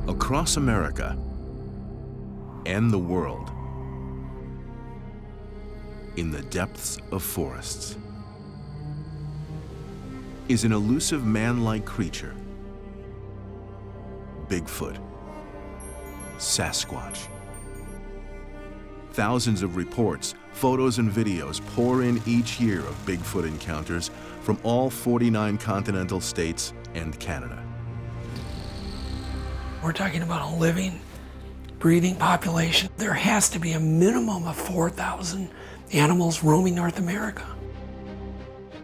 Across America and the world, in the depths of forests, is an elusive man-like creature. Bigfoot, Sasquatch. Thousands of reports, photos, and videos pour in each year of Bigfoot encounters from all 49 continental states and Canada. We're talking about a living, breathing population. There has to be a minimum of 4,000 animals roaming North America.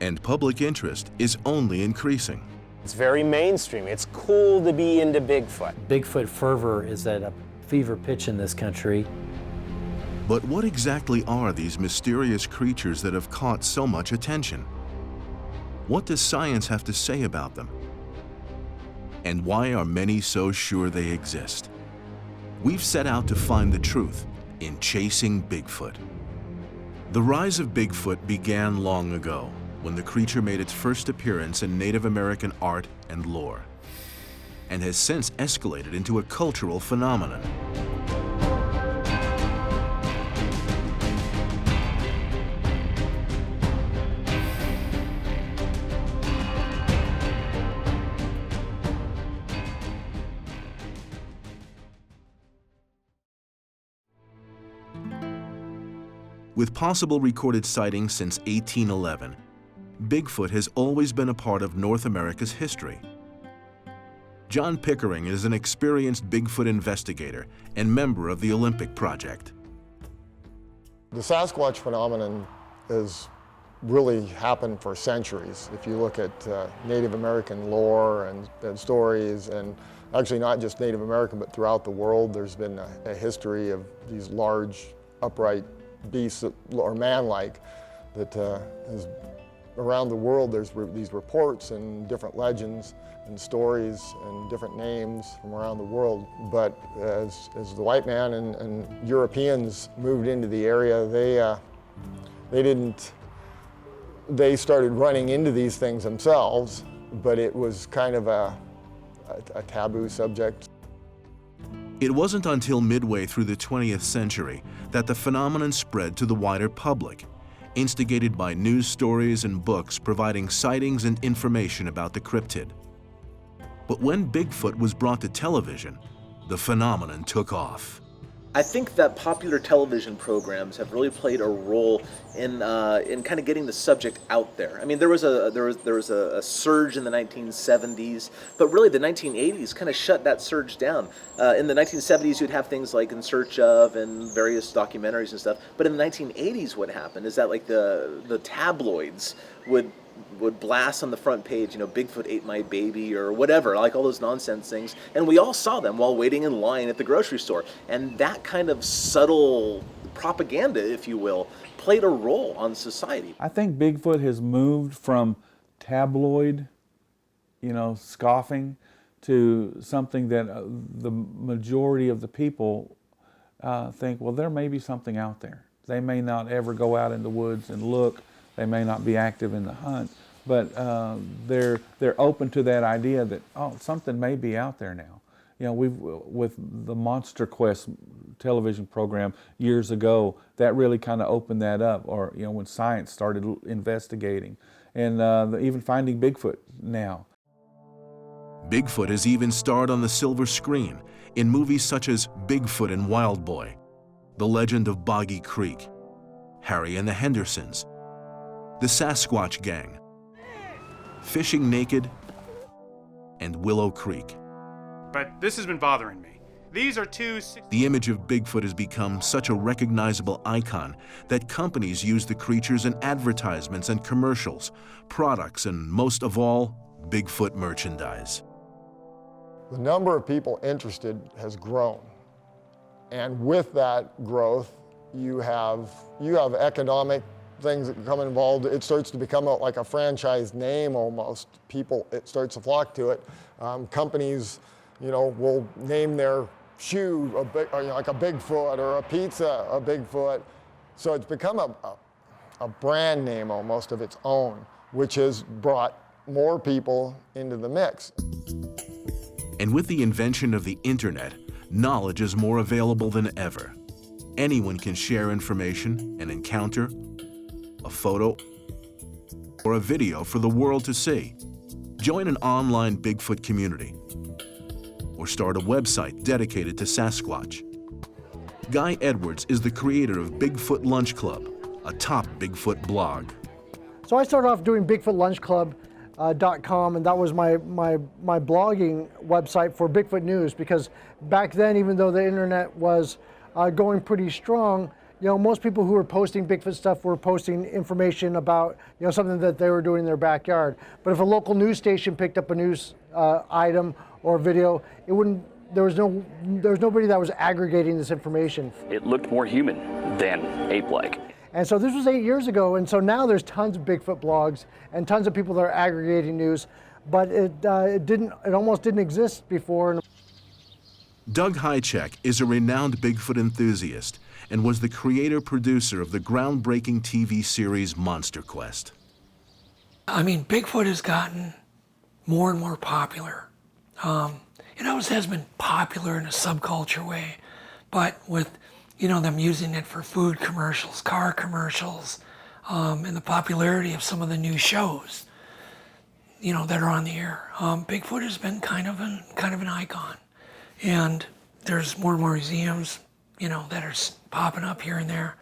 And public interest is only increasing. It's very mainstream. It's cool to be into Bigfoot. Bigfoot fervor is at a fever pitch in this country. But what exactly are these mysterious creatures that have caught so much attention? What does science have to say about them? And why are many so sure they exist? We've set out to find the truth in Chasing Bigfoot. The rise of Bigfoot began long ago, when the creature made its first appearance in Native American art and lore, and has since escalated into a cultural phenomenon. With possible recorded sightings since 1811, Bigfoot has always been a part of North America's history. John Pickering is an experienced Bigfoot investigator and member of the Olympic Project. The Sasquatch phenomenon has really happened for centuries. If you look at Native American lore and stories, and actually not just Native American, but throughout the world, there's been a history of these large, upright beasts that are man-like that is around the world. There's these reports and different legends and stories and different names from around the world. But as the white man and Europeans moved into the area, they started running into these things themselves, but it was kind of a taboo subject. It wasn't until midway through the 20th century that the phenomenon spread to the wider public, instigated by news stories and books providing sightings and information about the cryptid. But when Bigfoot was brought to television, the phenomenon took off. I think that popular television programs have really played a role in kind of getting the subject out there. I mean, there was a surge in the 1970s, but really the 1980s kind of shut that surge down. In the 1970s, you'd have things like In Search Of and various documentaries and stuff. But in the 1980s, what happened is that like the tabloids would blast on the front page, you know, Bigfoot ate my baby or whatever, like all those nonsense things. And we all saw them while waiting in line at the grocery store. And that kind of subtle propaganda, if you will, played a role on society. I think Bigfoot has moved from tabloid, scoffing to something that the majority of the people think, well, there may be something out there. They may not ever go out in the woods and look. They may not be active in the hunt, but they're open to that idea that, oh, something may be out there now. You know, with the Monster Quest television program years ago, that really kind of opened that up. Or when science started investigating, and even finding Bigfoot now. Bigfoot has even starred on the silver screen in movies such as Bigfoot and Wild Boy, The Legend of Boggy Creek, Harry and the Hendersons, The Sasquatch Gang, Fishing Naked, and Willow Creek. But this has been bothering me. These are two... The image of Bigfoot has become such a recognizable icon that companies use the creatures in advertisements and commercials, products, and most of all, Bigfoot merchandise. The number of people interested has grown. And with that growth, you have economic things that become involved. It starts to become like a franchise name almost. It starts to flock to it. Companies, will name their shoe, like a Bigfoot, or a pizza, a Bigfoot. So it's become a brand name almost of its own, which has brought more people into the mix. And with the invention of the internet, knowledge is more available than ever. Anyone can share information, an encounter, a photo, or a video for the world to see. Join an online Bigfoot community, or start a website dedicated to Sasquatch. Guy Edwards is the creator of Bigfoot Lunch Club, a top Bigfoot blog. So I started off doing BigfootLunchClub.com, and that was my blogging website for Bigfoot news, because back then, even though the internet was going pretty strong, most people who were posting Bigfoot stuff were posting information about something that they were doing in their backyard. But if a local news station picked up a news item or video, it wouldn't. There was nobody that was aggregating this information. It looked more human than ape-like. And so this was 8 years ago, and so now there's tons of Bigfoot blogs and tons of people that are aggregating news, but it almost didn't exist before. Doug Hychek is a renowned Bigfoot enthusiast and was the creator-producer of the groundbreaking TV series Monster Quest. I mean, Bigfoot has gotten more and more popular. It always has been popular in a subculture way, but with them using it for food commercials, car commercials, and the popularity of some of the new shows, that are on the air. Bigfoot has been kind of an icon, and there's more and more museums, that are popping up here and there.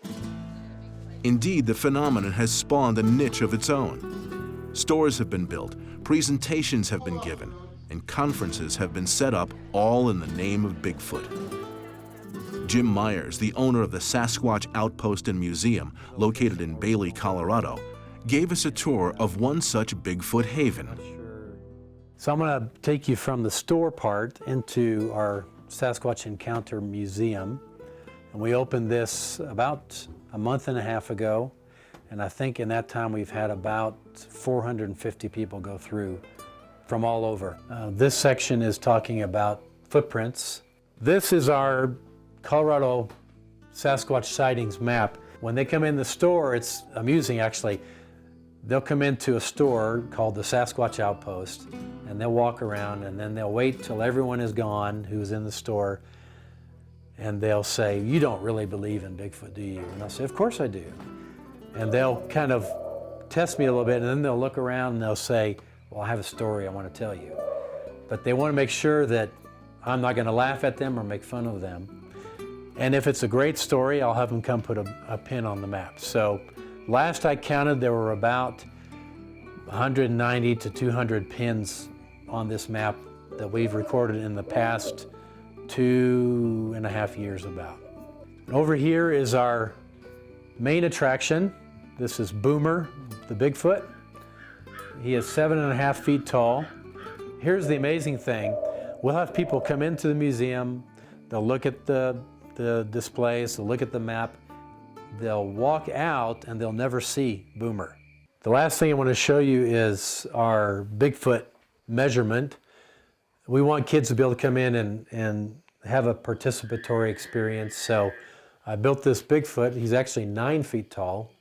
Indeed, the phenomenon has spawned a niche of its own. Stores have been built, presentations have been given, and conferences have been set up, all in the name of Bigfoot. Jim Myers, the owner of the Sasquatch Outpost and Museum, located in Bailey, Colorado, gave us a tour of one such Bigfoot haven. So I'm going to take you from the store part into our Sasquatch Encounter Museum. And we opened this about a month and a half ago. And I think in that time we've had about 450 people go through from all over. This section is talking about footprints. This is our Colorado Sasquatch sightings map. When they come in the store, it's amusing actually. They'll come into a store called the Sasquatch Outpost, and they'll walk around, and then they'll wait till everyone is gone who's in the store, and they'll say, "You don't really believe in Bigfoot, do you?" And I'll say, "Of course I do." And they'll kind of test me a little bit, and then they'll look around and they'll say, "Well, I have a story I want to tell you." But they want to make sure that I'm not going to laugh at them or make fun of them. And if it's a great story, I'll have them come put a pin on the map. So last I counted, there were about 190 to 200 pins on this map that we've recorded in the past 2.5 years about. Over here is our main attraction. This is Boomer, the Bigfoot. He is 7.5 feet tall. Here's the amazing thing. We'll have people come into the museum, they'll look at the displays, they'll look at the map, they'll walk out and they'll never see Boomer. The last thing I want to show you is our Bigfoot measurement. We want kids to be able to come in and have a participatory experience. So I built this Bigfoot. He's actually 9 feet tall.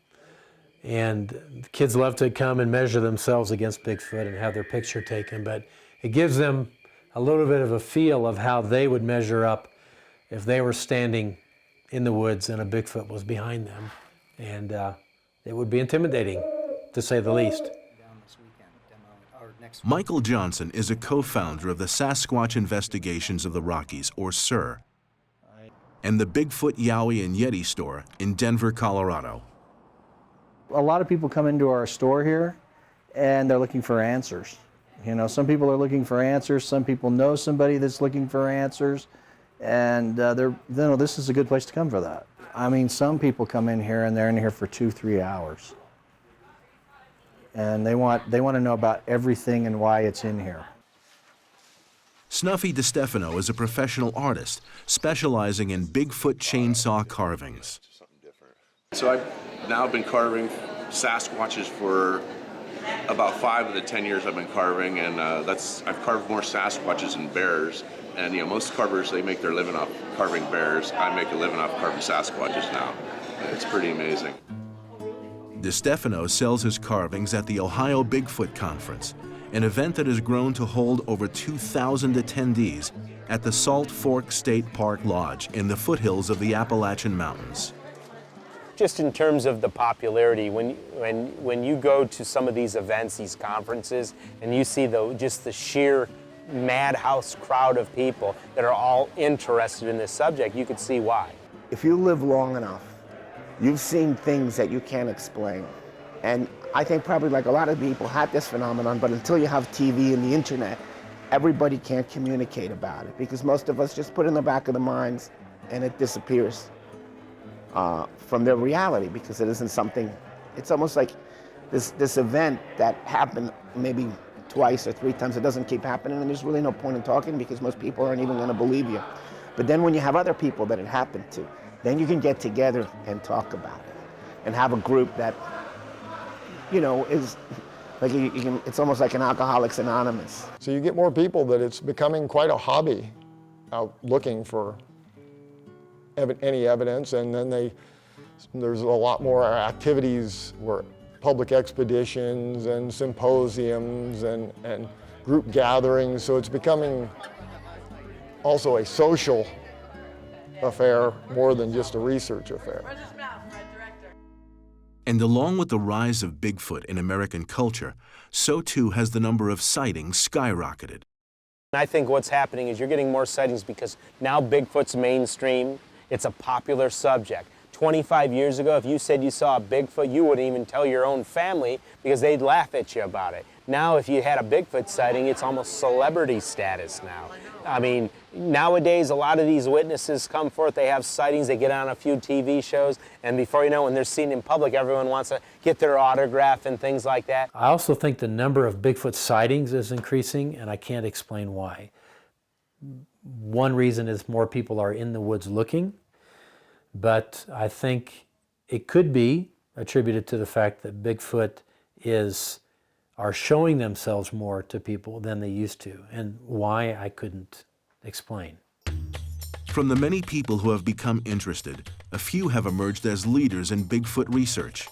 And kids love to come and measure themselves against Bigfoot and have their picture taken. But it gives them a little bit of a feel of how they would measure up if they were standing in the woods and a Bigfoot was behind them. And it would be intimidating, to say the least. Michael Johnson is a co-founder of the Sasquatch Investigations of the Rockies, or SIR, and the Bigfoot, Yowie, and Yeti store in Denver, Colorado. A lot of people come into our store here and they're looking for answers. Some people are looking for answers, some people know somebody that's looking for answers, and this is a good place to come for that. I mean, some people come in here and they're in here for 2-3 hours. And they want to know about everything and why it's in here. Snuffy DeStefano is a professional artist specializing in Bigfoot chainsaw carvings. So I've now been carving Sasquatches for about 5 of the 10 years I've been carving, and I've carved more Sasquatches than bears. And most carvers, they make their living off carving bears. I make a living off carving Sasquatches now. It's pretty amazing. DeStefano sells his carvings at the Ohio Bigfoot Conference, an event that has grown to hold over 2,000 attendees at the Salt Fork State Park Lodge in the foothills of the Appalachian Mountains. Just in terms of the popularity, when you go to some of these events, these conferences, and you see just the sheer madhouse crowd of people that are all interested in this subject, you could see why. If you live long enough, you've seen things that you can't explain. And I think probably like a lot of people had this phenomenon, but until you have TV and the internet, everybody can't communicate about it because most of us just put it in the back of the minds and it disappears from their reality because it isn't something, it's almost like this event that happened maybe twice or three times, it doesn't keep happening and there's really no point in talking because most people aren't even gonna believe you. But then when you have other people that it happened to, then you can get together and talk about it and have a group that, is like it's almost like an Alcoholics Anonymous. So you get more people that it's becoming quite a hobby out looking for any evidence, and then there's a lot more activities where public expeditions and symposiums and group gatherings, so it's becoming also a social affair more than just a research affair. And along with the rise of Bigfoot in American culture, so too has the number of sightings skyrocketed. I think what's happening is you're getting more sightings because now Bigfoot's mainstream, it's a popular subject. 25 years ago, if you said you saw a Bigfoot, you wouldn't even tell your own family because they'd laugh at you about it. Now, if you had a Bigfoot sighting, it's almost celebrity status now. I mean, nowadays, a lot of these witnesses come forth, they have sightings, they get on a few TV shows, and before you know, when they're seen in public, everyone wants to get their autograph and things like that. I also think the number of Bigfoot sightings is increasing, and I can't explain why. One reason is more people are in the woods looking, but I think it could be attributed to the fact that Bigfoot are showing themselves more to people than they used to, and why I couldn't explain. From the many people who have become interested, a few have emerged as leaders in Bigfoot research.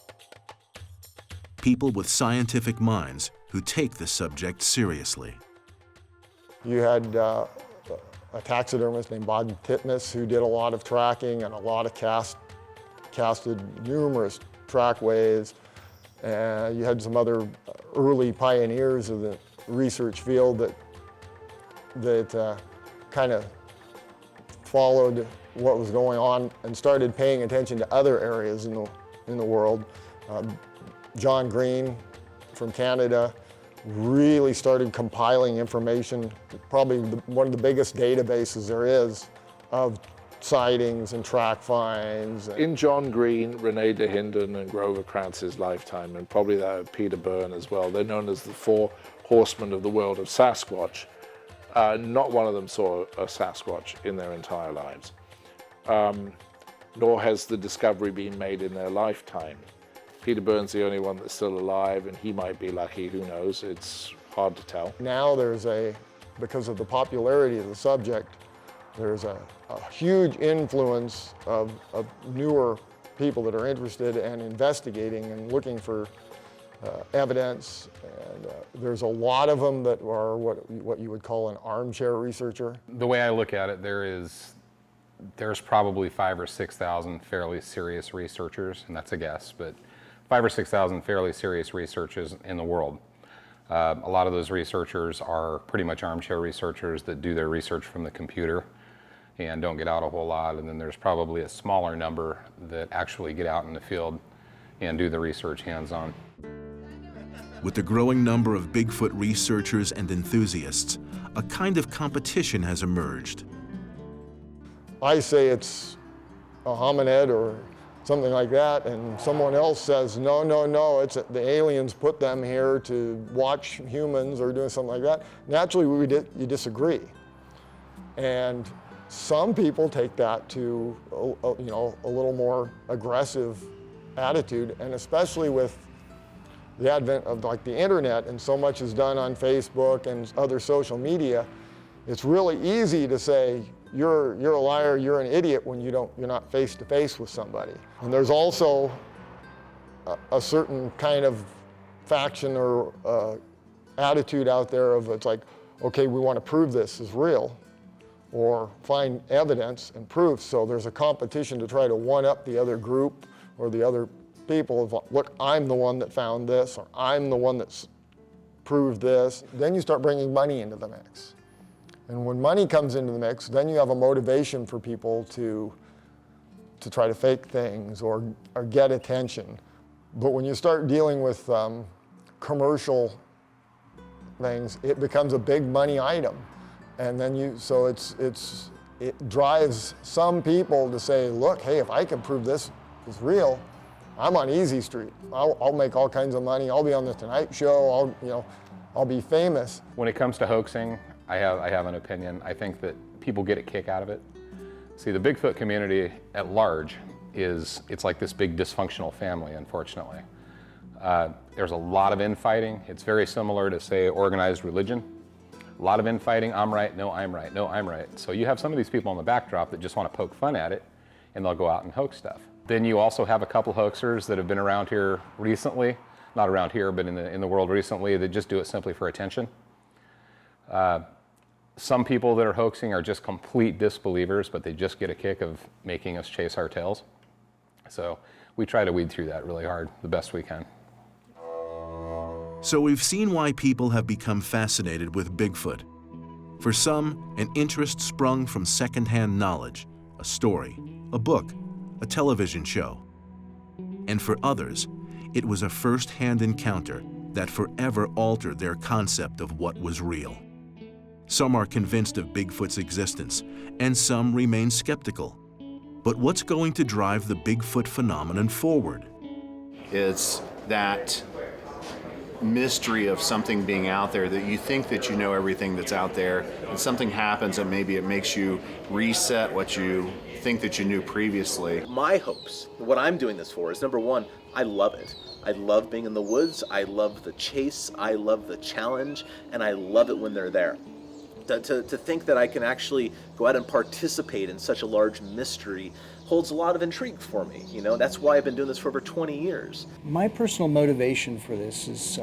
People with scientific minds who take the subject seriously. You had a taxidermist named Bob Titmus who did a lot of tracking and a lot of casted numerous trackways. And you had some other early pioneers of the research field that kind of followed what was going on and started paying attention to other areas in the world. John Green from Canada really started compiling information, probably one of the biggest databases there is of sightings and track finds. In John Green, Rene Dahinden, and Grover Kranz's lifetime, and probably that of Peter Byrne as well, they're known as the four horsemen of the world of Sasquatch. Not one of them saw a Sasquatch in their entire lives, nor has the discovery been made in their lifetime. Peter Byrne's the only one that's still alive, and he might be lucky, who knows, it's hard to tell. Now because of the popularity of the subject, there's a huge influence of newer people that are interested and investigating and looking for evidence. And there's a lot of them that are what you would call an armchair researcher. The way I look at it, there's probably 5,000 or 6,000 fairly serious researchers, and that's a guess, but 5,000 or 6,000 fairly serious researchers in the world. A lot of those researchers are pretty much armchair researchers that do their research from the computer and don't get out a whole lot, and then there's probably a smaller number that actually get out in the field and do the research hands-on. With the growing number of Bigfoot researchers and enthusiasts, a kind of competition has emerged. I say it's a hominid or something like that, and someone else says, no, it's the aliens put them here to watch humans or doing something like that. Naturally, you disagree. And some people take that to a little more aggressive attitude, and especially with the advent of like the internet and so much is done on Facebook and other social media, It's really easy to say, you're a liar, you're an idiot when you're not face to face with somebody. And there's also a certain kind of faction or attitude out there of it's like, okay, we want to prove this is real or find evidence and proof. So there's a competition to try to one up the other group or the other people of, look, I'm the one that found this, or I'm the one that's proved this. Then you start bringing money into the mix. And when money comes into the mix, then you have a motivation for people to try to fake things or get attention. But when you start dealing with commercial things, it becomes a big money item. And then it drives some people to say, look, hey, if I can prove this is real, I'm on easy street. I'll make all kinds of money. I'll be on the Tonight Show. I'll be famous. When it comes to hoaxing, I have an opinion. I think that people get a kick out of it. See, the Bigfoot community at large it's like this big dysfunctional family, unfortunately. There's a lot of infighting. It's very similar to, say, organized religion. A lot of infighting, I'm right, no, I'm right, no, I'm right. So you have some of these people on the backdrop that just want to poke fun at it, and they'll go out and hoax stuff. Then you also have a couple hoaxers that have been around here recently, not around here, but in the world recently, that just do it simply for attention. Some people that are hoaxing are just complete disbelievers, but they just get a kick of making us chase our tails. So we try to weed through that really hard, the best we can. So we've seen why people have become fascinated with Bigfoot. For some, an interest sprung from secondhand knowledge, a story, a book, a television show. And for others, it was a first-hand encounter that forever altered their concept of what was real. Some are convinced of Bigfoot's existence, and some remain skeptical. But what's going to drive the Bigfoot phenomenon forward? It's that mystery of something being out there, that you think that you know everything that's out there, and something happens and maybe it makes you reset what you think that you knew previously. My hopes, what I'm doing this for, is number one, I love it. I love being in the woods, I love the chase, I love the challenge, and I love it when they're there. To think that I can actually go out and participate in such a large mystery holds a lot of intrigue for me. That's why I've been doing this for over 20 years. My personal motivation for this is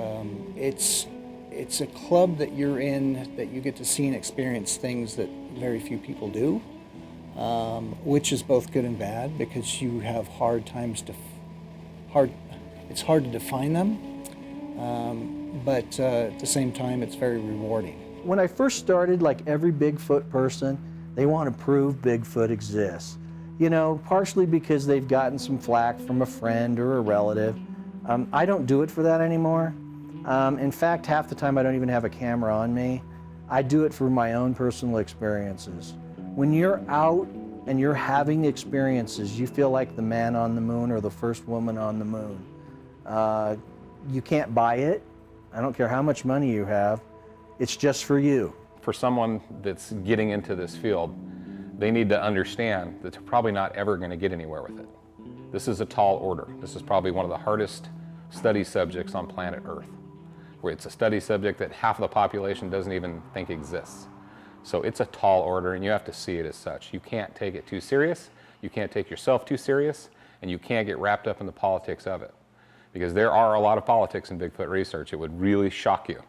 it's a club that you're in, that you get to see and experience things that very few people do, which is both good and bad, because you have it's hard to define them, but at the same time it's very rewarding. When I first started, like every Bigfoot person, they want to prove Bigfoot exists. Partially because they've gotten some flack from a friend or a relative. I don't do it for that anymore. In fact, half the time I don't even have a camera on me. I do it for my own personal experiences. When you're out and you're having experiences, you feel like the man on the moon or the first woman on the moon. You can't buy it. I don't care how much money you have. It's just for you. For someone that's getting into this field, they need to understand that they're probably not ever going to get anywhere with it. This is a tall order. This is probably one of the hardest study subjects on planet Earth, where it's a study subject that half of the population doesn't even think exists. So it's a tall order, and you have to see it as such. You can't take it too serious, you can't take yourself too serious, and you can't get wrapped up in the politics of it. Because there are a lot of politics in Bigfoot research. It would really shock you.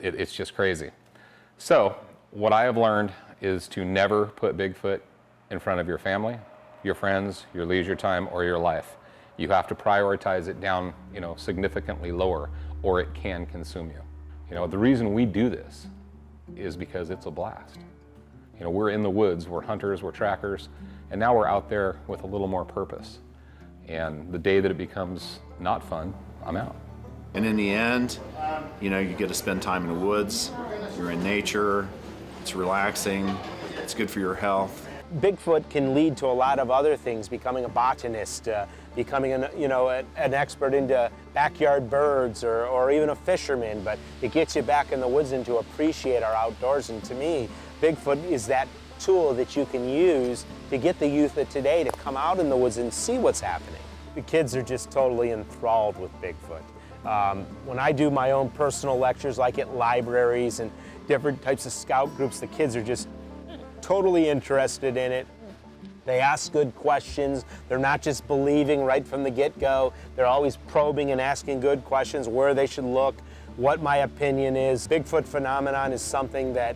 It's just crazy. So what I have learned is to never put Bigfoot in front of your family, your friends, your leisure time, or your life. You have to prioritize it down, significantly lower, or it can consume you. The reason we do this is because it's a blast. We're in the woods, we're hunters, we're trackers, and now we're out there with a little more purpose. And the day that it becomes not fun, I'm out. And in the end, you get to spend time in the woods, you're in nature, it's relaxing, it's good for your health. Bigfoot can lead to a lot of other things, becoming a botanist, becoming an expert into backyard birds, or even a fisherman, but it gets you back in the woods and to appreciate our outdoors. And to me, Bigfoot is that tool that you can use to get the youth of today to come out in the woods and see what's happening. The kids are just totally enthralled with Bigfoot. When I do my own personal lectures, like at libraries and different types of scout groups. The kids are just totally interested in it. They ask good questions. They're not just believing right from the get-go. They're always probing and asking good questions, where they should look, what my opinion is. Bigfoot phenomenon is something that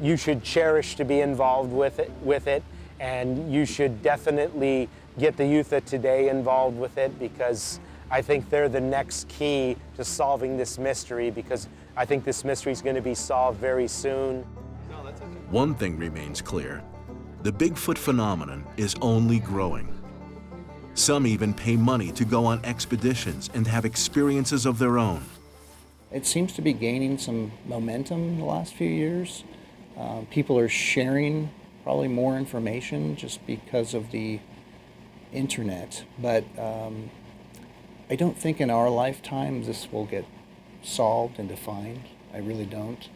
you should cherish to be involved with it, and you should definitely get the youth of today involved with it, because I think they're the next key to solving this mystery, because I think this mystery is going to be solved very soon. One thing remains clear. The Bigfoot phenomenon is only growing. Some even pay money to go on expeditions and have experiences of their own. It seems to be gaining some momentum in the last few years. People are sharing probably more information just because of the internet. But I don't think in our lifetime this will get solved and defined. I really don't.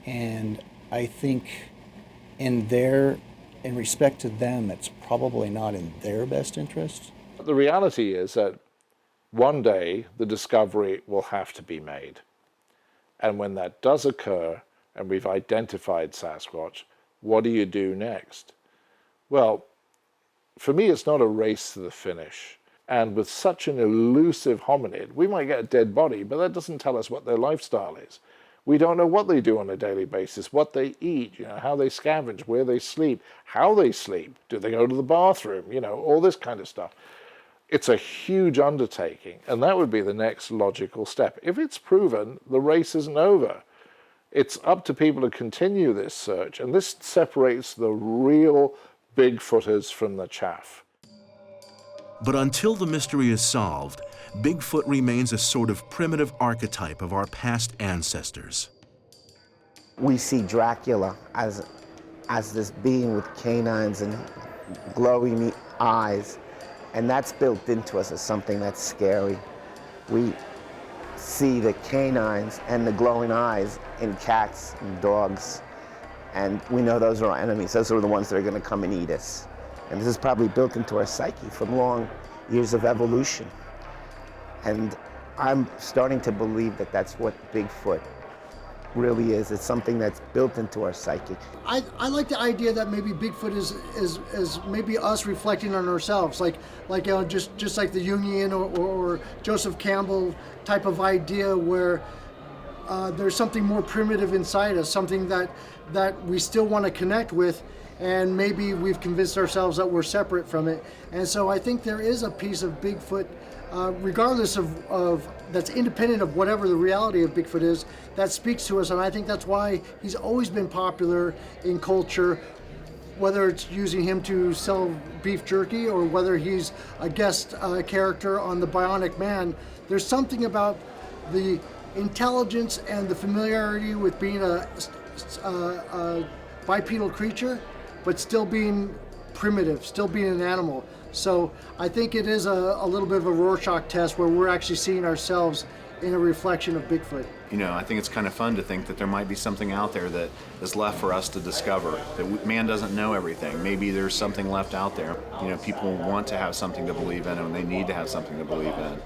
And I think in respect to them, it's probably not in their best interest. The reality is that one day the discovery will have to be made. And when that does occur, and we've identified Sasquatch, what do you do next? Well, for me, it's not a race to the finish. And with such an elusive hominid, we might get a dead body, but that doesn't tell us what their lifestyle is. We don't know what they do on a daily basis, what they eat, how they scavenge, where they sleep, how they sleep, do they go to the bathroom, all this kind of stuff. It's a huge undertaking, and that would be the next logical step. If it's proven, the race isn't over. It's up to people to continue this search, and this separates the real Bigfooters from the chaff. But until the mystery is solved, Bigfoot remains a sort of primitive archetype of our past ancestors. We see Dracula as this being with canines and glowing eyes, and that's built into us as something that's scary. We see the canines and the glowing eyes in cats and dogs, and we know those are our enemies. Those are the ones that are going to come and eat us. And this is probably built into our psyche from long years of evolution. And I'm starting to believe that that's what Bigfoot really is. It's something that's built into our psyche. I like the idea that maybe Bigfoot is maybe us reflecting on ourselves, like just like the Jungian or Joseph Campbell type of idea, where there's something more primitive inside us, something that we still want to connect with, and maybe we've convinced ourselves that we're separate from it. And so I think there is a piece of Bigfoot, regardless of that's independent of whatever the reality of Bigfoot is, that speaks to us. And I think that's why he's always been popular in culture, whether it's using him to sell beef jerky or whether he's a guest character on The Bionic Man. There's something about the intelligence and the familiarity with being a bipedal creature, but still being primitive, still being an animal. So I think it is a little bit of a Rorschach test where we're actually seeing ourselves in a reflection of Bigfoot. I think it's kind of fun to think that there might be something out there that is left for us to discover, that man doesn't know everything. Maybe there's something left out there. People want to have something to believe in, and they need to have something to believe in.